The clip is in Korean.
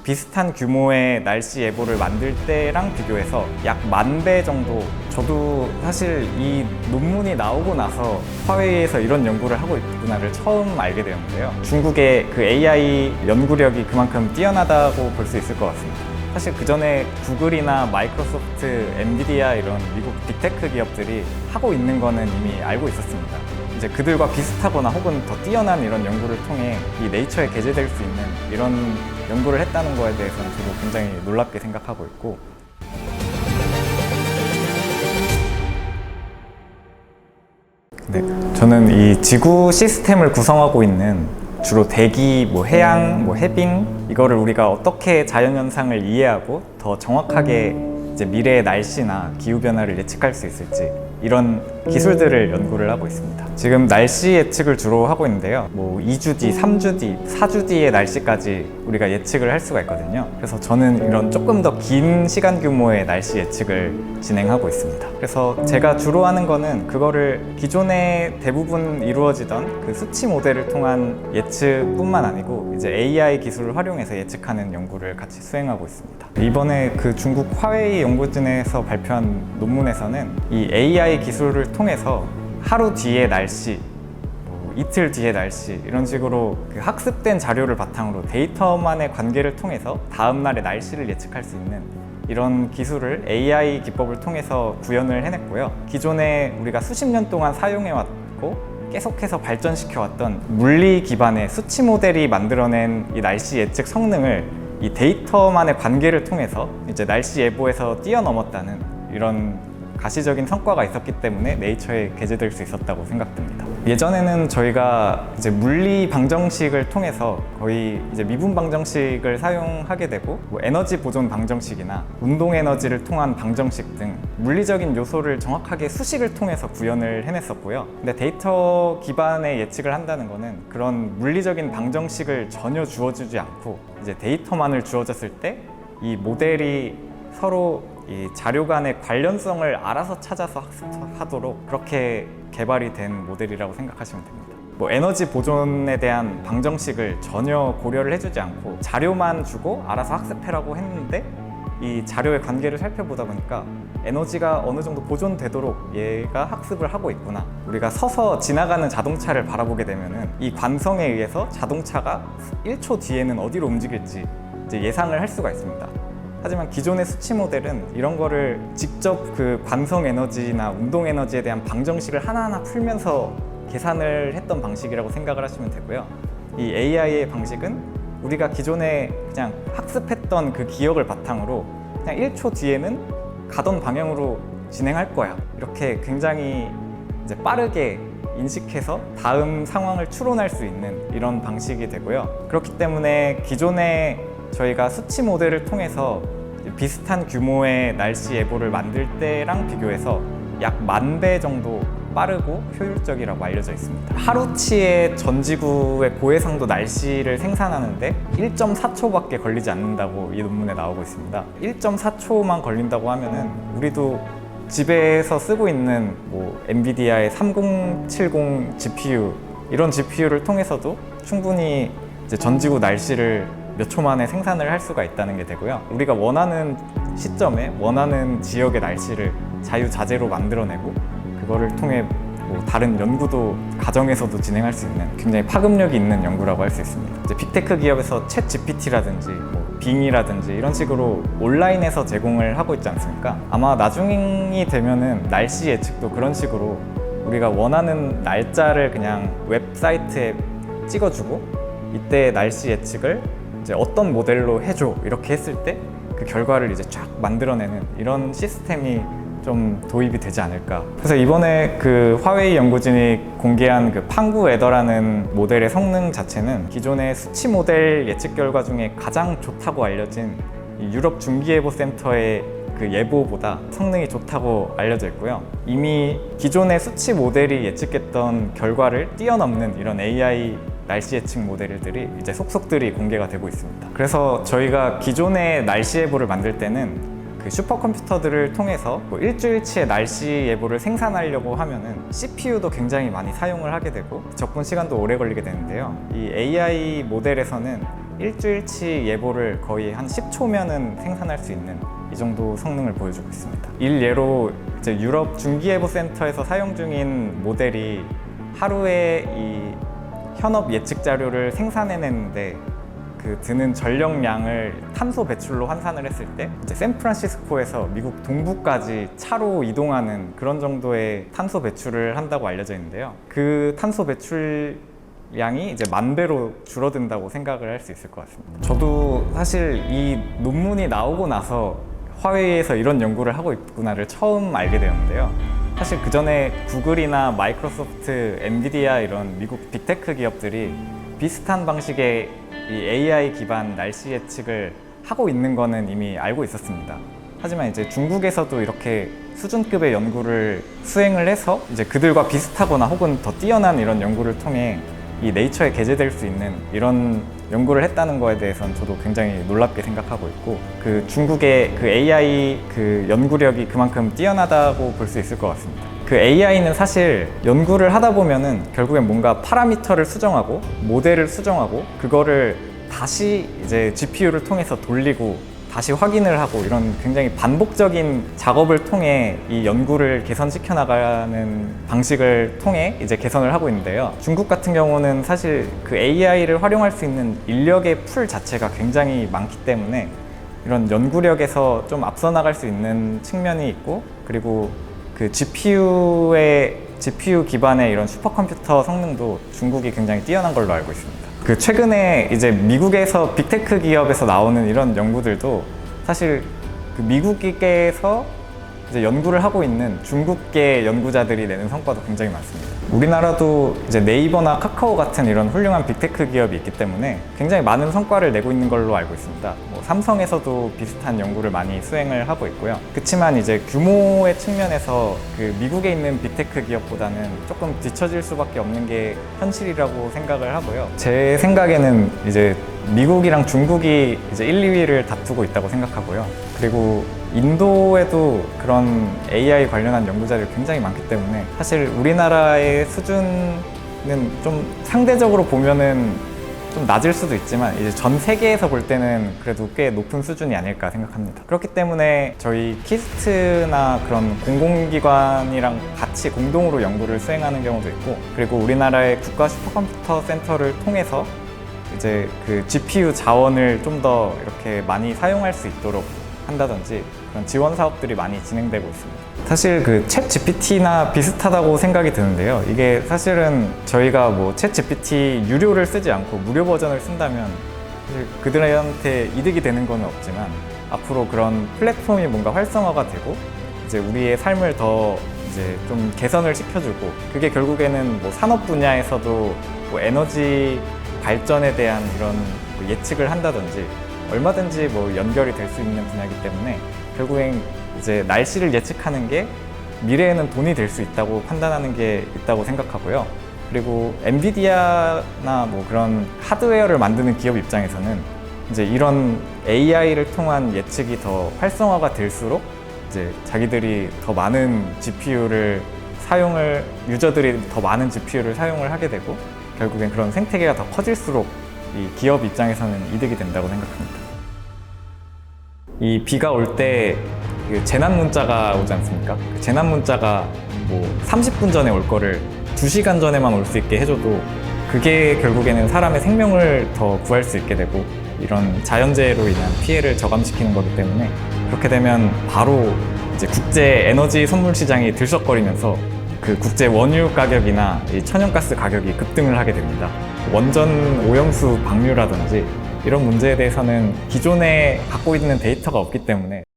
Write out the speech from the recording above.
비슷한 규모의 날씨 예보를 만들 때랑 비교해서 약 10,000배 정도. 저도 사실 이 논문이 나오고 나서 화웨이에서 이런 연구를 하고 있구나를 처음 알게 되었는데요. 중국의 그 AI 연구력이 그만큼 뛰어나다고 볼 수 있을 것 같습니다. 사실 그 전에 구글이나 마이크로소프트, 엔비디아 이런 미국 빅테크 기업들이 하고 있는 거는 이미 알고 있었습니다. 이제 그들과 비슷하거나 혹은 더 뛰어난 이런 연구를 통해 이 네이처에 게재될 수 있는 이런 연구를 했다는 거에 대해서는 저도 굉장히 놀랍게 생각하고 있고, 네, 저는 이 지구 시스템을 구성하고 있는 주로 대기, 해양, 해빙 이거를 우리가 어떻게 자연현상을 이해하고 더 정확하게 이제 미래의 날씨나 기후변화를 예측할 수 있을지 이런 기술들을 연구를 하고 있습니다. 지금 날씨 예측을 주로 하고 있는데요. 2주 뒤, 3주 뒤, 4주 뒤의 날씨까지 우리가 예측을 할 수가 있거든요. 그래서 저는 이런 조금 더 긴 시간 규모의 날씨 예측을 진행하고 있습니다. 그래서 제가 주로 하는 거는 그거를 기존에 대부분 이루어지던 그 수치 모델을 통한 예측뿐만 아니고 이제 AI 기술을 활용해서 예측하는 연구를 같이 수행하고 있습니다. 이번에 그 중국 화웨이 연구진에서 발표한 논문에서는 이 AI 기술을 통해서 하루 뒤의 날씨, 이틀 뒤의 날씨 이런 식으로 그 학습된 자료를 바탕으로 데이터만의 관계를 통해서 다음 날의 날씨를 예측할 수 있는 이런 기술을 AI 기법을 통해서 구현을 해냈고요. 기존에 우리가 수십 년 동안 사용해왔고 계속해서 발전시켜왔던 물리 기반의 수치 모델이 만들어낸 이 날씨 예측 성능을 이 데이터만의 관계를 통해서 이제 날씨 예보에서 뛰어넘었다는 이런 가시적인 성과가 있었기 때문에 네이처에 게재될 수 있었다고 생각됩니다. 예전에는 저희가 이제 물리 방정식을 통해서 거의 이제 미분 방정식을 사용하게 되고 에너지 보존 방정식이나 운동 에너지를 통한 방정식 등 물리적인 요소를 정확하게 수식을 통해서 구현을 해냈었고요. 근데 데이터 기반의 예측을 한다는 거는 그런 물리적인 방정식을 전혀 주어주지 않고 이제 데이터만을 주어졌을 때 이 모델이 서로 이 자료 간의 관련성을 알아서 찾아서 학습하도록 그렇게 개발이 된 모델이라고 생각하시면 됩니다. 에너지 보존에 대한 방정식을 전혀 고려를 해주지 않고 자료만 주고 알아서 학습해라고 했는데 이 자료의 관계를 살펴보다 보니까 에너지가 어느 정도 보존되도록 얘가 학습을 하고 있구나. 우리가 서서 지나가는 자동차를 바라보게 되면은 이 관성에 의해서 자동차가 1초 뒤에는 어디로 움직일지 이제 예상을 할 수가 있습니다. 하지만 기존의 수치 모델은 이런 거를 직접 그 관성 에너지나 운동 에너지에 대한 방정식을 하나하나 풀면서 계산을 했던 방식이라고 생각을 하시면 되고요. 이 AI의 방식은 우리가 기존에 그냥 학습했던 그 기억을 바탕으로 그냥 1초 뒤에는 가던 방향으로 진행할 거야. 이렇게 굉장히 이제 빠르게 인식해서 다음 상황을 추론할 수 있는 이런 방식이 되고요. 그렇기 때문에 기존에 저희가 수치 모델을 통해서 비슷한 규모의 날씨 예보를 만들 때랑 비교해서 약 10,000배 정도 빠르고 효율적이라고 알려져 있습니다. 하루치의 전 지구의 고해상도 날씨를 생산하는데 1.4초밖에 걸리지 않는다고 이 논문에 나오고 있습니다. 1.4초만 걸린다고 하면은 우리도 집에서 쓰고 있는 엔비디아의 3070 GPU 이런 GPU를 통해서도 충분히 이제 전 지구 날씨를 몇 초 만에 생산을 할 수가 있다는 게 되고요. 우리가 원하는 시점에 원하는 지역의 날씨를 자유자재로 만들어내고 그거를 통해 다른 연구도 가정에서도 진행할 수 있는 굉장히 파급력이 있는 연구라고 할 수 있습니다. 이제 빅테크 기업에서 챗 GPT라든지 빙이라든지 이런 식으로 온라인에서 제공을 하고 있지 않습니까? 아마 나중이 되면은 날씨 예측도 그런 식으로 우리가 원하는 날짜를 그냥 웹사이트에 찍어주고 이때 날씨 예측을 이제 어떤 모델로 해줘 이렇게 했을 때 그 결과를 이제 쫙 만들어내는 이런 시스템이 좀 도입이 되지 않을까. 그래서 이번에 그 화웨이 연구진이 공개한 그 팡구 에더라는 모델의 성능 자체는 기존의 수치 모델 예측 결과 중에 가장 좋다고 알려진 유럽 중기예보센터의 그 예보보다 성능이 좋다고 알려져 있고요. 이미 기존의 수치 모델이 예측했던 결과를 뛰어넘는 이런 AI 날씨 예측 모델들이 이제 속속들이 공개가 되고 있습니다. 그래서 저희가 기존의 날씨 예보를 만들 때는 그 슈퍼컴퓨터들을 통해서 일주일치의 날씨 예보를 생산하려고 하면은 CPU도 굉장히 많이 사용을 하게 되고 접근 시간도 오래 걸리게 되는데요. 이 AI 모델에서는 일주일치 예보를 거의 한 10초면은 생산할 수 있는 이 정도 성능을 보여주고 있습니다. 일례로 이제 유럽 중기예보센터에서 사용 중인 모델이 하루에 이 현업 예측 자료를 생산해내는데 그 드는 전력량을 탄소 배출로 환산을 했을 때 이제 샌프란시스코에서 미국 동부까지 차로 이동하는 그런 정도의 탄소 배출을 한다고 알려져 있는데요. 그 탄소 배출량이 이제 10,000배로 줄어든다고 생각을 할 수 있을 것 같습니다. 저도 사실 이 논문이 나오고 나서 화웨이에서 이런 연구를 하고 있구나를 처음 알게 되었는데요. 사실 그 전에 구글이나 마이크로소프트, 엔비디아 이런 미국 빅테크 기업들이 비슷한 방식의 이 AI 기반 날씨 예측을 하고 있는 거는 이미 알고 있었습니다. 하지만 이제 중국에서도 이렇게 수준급의 연구를 수행을 해서 이제 그들과 비슷하거나 혹은 더 뛰어난 이런 연구를 통해 이 네이처에 게재될 수 있는 이런 연구를 했다는 거에 대해서는 저도 굉장히 놀랍게 생각하고 있고, 그 중국의 그 AI 그 연구력이 그만큼 뛰어나다고 볼 수 있을 것 같습니다. 그 AI는 사실 연구를 하다 보면은 결국엔 뭔가 파라미터를 수정하고 모델을 수정하고 그거를 다시 이제 GPU를 통해서 돌리고 다시 확인을 하고 이런 굉장히 반복적인 작업을 통해 이 연구를 개선시켜 나가는 방식을 통해 이제 개선을 하고 있는데요. 중국 같은 경우는 사실 그 AI를 활용할 수 있는 인력의 풀 자체가 굉장히 많기 때문에 이런 연구력에서 좀 앞서 나갈 수 있는 측면이 있고, 그리고 그 GPU 기반의 이런 슈퍼컴퓨터 성능도 중국이 굉장히 뛰어난 걸로 알고 있습니다. 그 최근에 이제 미국에서 빅테크 기업에서 나오는 이런 연구들도 사실 그 미국에서 이제 연구를 하고 있는 중국계 연구자들이 내는 성과도 굉장히 많습니다. 우리나라도 이제 네이버나 카카오 같은 이런 훌륭한 빅테크 기업이 있기 때문에 굉장히 많은 성과를 내고 있는 걸로 알고 있습니다. 뭐 삼성에서도 비슷한 연구를 많이 수행을 하고 있고요. 그렇지만 이제 규모의 측면에서 그 미국에 있는 빅테크 기업보다는 조금 뒤처질 수밖에 없는 게 현실이라고 생각을 하고요. 제 생각에는 이제 미국이랑 중국이 이제 1, 2위를 다투고 있다고 생각하고요. 그리고 인도에도 그런 AI 관련한 연구자들이 굉장히 많기 때문에 사실 우리나라의 수준은 좀 상대적으로 보면은 좀 낮을 수도 있지만 이제 전 세계에서 볼 때는 그래도 꽤 높은 수준이 아닐까 생각합니다. 그렇기 때문에 저희 키스트나 그런 공공기관이랑 같이 공동으로 연구를 수행하는 경우도 있고, 그리고 우리나라의 국가 슈퍼컴퓨터 센터를 통해서 이제 그 GPU 자원을 좀 더 이렇게 많이 사용할 수 있도록 한다든지 그런 지원 사업들이 많이 진행되고 있습니다. 사실 그 챗 GPT나 비슷하다고 생각이 드는데요. 이게 사실은 저희가 뭐 챗 GPT 유료를 쓰지 않고 무료 버전을 쓴다면 사실 그들한테 이득이 되는 건 없지만 앞으로 그런 플랫폼이 뭔가 활성화가 되고 이제 우리의 삶을 더 이제 좀 개선을 시켜주고, 그게 결국에는 뭐 산업 분야에서도 뭐 에너지 발전에 대한 이런 뭐 예측을 한다든지 얼마든지 뭐 연결이 될 수 있는 분야이기 때문에 결국엔 이제 날씨를 예측하는 게 미래에는 돈이 될 수 있다고 판단하는 게 있다고 생각하고요. 그리고 엔비디아나 뭐 그런 하드웨어를 만드는 기업 입장에서는 이제 이런 AI를 통한 예측이 더 활성화가 될수록 이제 자기들이 더 많은 유저들이 더 많은 GPU를 사용을 하게 되고, 결국엔 그런 생태계가 더 커질수록 이 기업 입장에서는 이득이 된다고 생각합니다. 이 비가 올 때 재난 문자가 오지 않습니까? 그 재난 문자가 뭐 30분 전에 올 거를 2시간 전에만 올 수 있게 해줘도 그게 결국에는 사람의 생명을 더 구할 수 있게 되고 이런 자연재해로 인한 피해를 저감시키는 거기 때문에, 그렇게 되면 바로 이제 국제 에너지 선물 시장이 들썩거리면서 그 국제 원유 가격이나 이 천연가스 가격이 급등을 하게 됩니다. 원전 오염수 방류라든지 이런 문제에 대해서는 기존에 갖고 있는 데이터가 없기 때문에